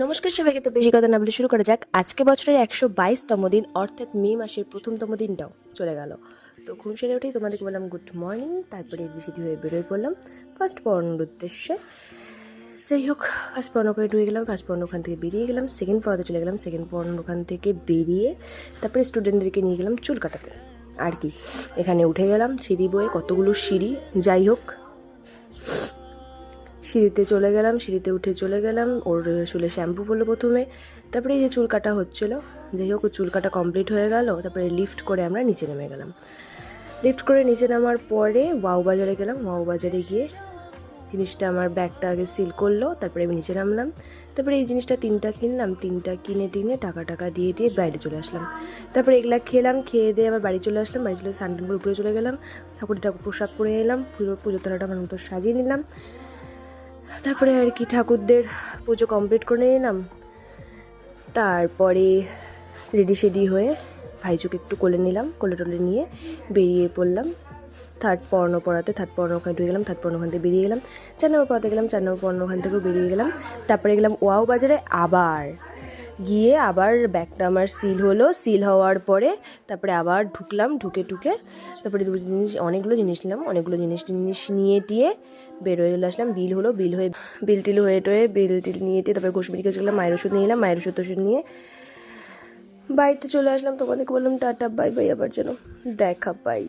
নমস্কার সবাইকে। তো বেশি কথা না বলে শুরু করা যাক। আজকে বছরের 122তম দিন, অর্থাৎ মে মাসের প্রথমতম দিনটাও চলে গেল। তো ঘুম সেরে উঠেই তোমাদেরকে বললাম গুড মর্নিং। তারপরে বিসিটি হয়ে বেরোয় পড়লাম ফার্স্ট পড়ানোর উদ্দেশ্যে। যাই হোক, ফার্স্ট পড়ানো করে ঢুকে গেলাম, ফার্স্ট পড়ানো ওখান থেকে বেরিয়ে গেলাম, সেকেন্ড পড়াতে চলে গেলাম, সেকেন্ড পড়ানো ওখান থেকে বেরিয়ে তারপরে স্টুডেন্টদেরকে নিয়ে গেলাম চুল কাটাতে। আর কি, এখানে উঠে গেলাম সিঁড়ি বয়ে, কতগুলো সিঁড়ি। যাই হোক, সিঁড়িতে চলে গেলাম, সিঁড়িতে উঠে চলে গেলাম। ওর চুলে শ্যাম্পু পরলো প্রথমে, তারপরে এই যে চুল কাটা হচ্ছিলো। যাই হোক, চুল কাটা কমপ্লিট হয়ে গেল। তারপরে লিফট করে আমরা নিচে নেমে গেলাম। লিফট করে নিচে নামার পরে ওয়াও বাজারে গেলাম। ওয়াও বাজারে গিয়ে জিনিসটা, আমার ব্যাগটা আগে সিল করলো, তারপরে আমি নিচে নামলাম। তারপরে এই জিনিসটা তিনটা কিনলাম, তিনটা কিনে টিনে টাকা দিয়ে বাইরে চলে আসলাম। তারপরে এগুলা খেলাম, খেয়ে দিয়ে আবার বাড়ি চলে আসলাম। বাড়ি চলে সানটান করে উপরে চলে গেলাম, ঠাকুর পোশাক পরে এলাম, পুজোর তলাটা আমার মতো সাজিয়ে নিলাম। তারপরে আর কি, ঠাকুরদের পুজো কমপ্লিট করে নিলাম। তারপরে রেডি সেডি হয়ে ভাইচুকে একটু কোলে নিলাম, কোলে টোলে নিয়ে বেরিয়ে পড়লাম থার্ড পড়ানো পড়াতে। থার্ড পড়ানো ওখানে ঢুকে গেলাম, থার্ড পড়ানো ওখান থেকে বেরিয়ে গেলাম। 4 নম্বর পড়াতে গেলাম, 4 নম্বর পড়ানো ওখান থেকেও বেরিয়ে গেলাম। তারপরে গেলাম ওয়াও বাজারে, আবার গিয়ে আবার ব্যাগটা আমার সিল হলো। সিল হওয়ার পরে তারপরে আবার ঢুকলাম, ঢুকে তারপরে অনেকগুলো জিনিস নিলাম, অনেকগুলো জিনিস নিয়ে টিয়ে বেরোয় চলে আসলাম। বিল হলো, বিল টিল হয়ে টোয়ে বিল টিল নিয়ে টিয়ে তারপরে ঘোষমেডিকে চলে গেলাম। মায়ের ওষুধ নিয়ে এলাম, মায়ের ওষুধ নিয়ে বাড়িতে চলে আসলাম। তোমাদেরকে বললাম টাটা বাই বাই, আবার যেন দেখা পাই।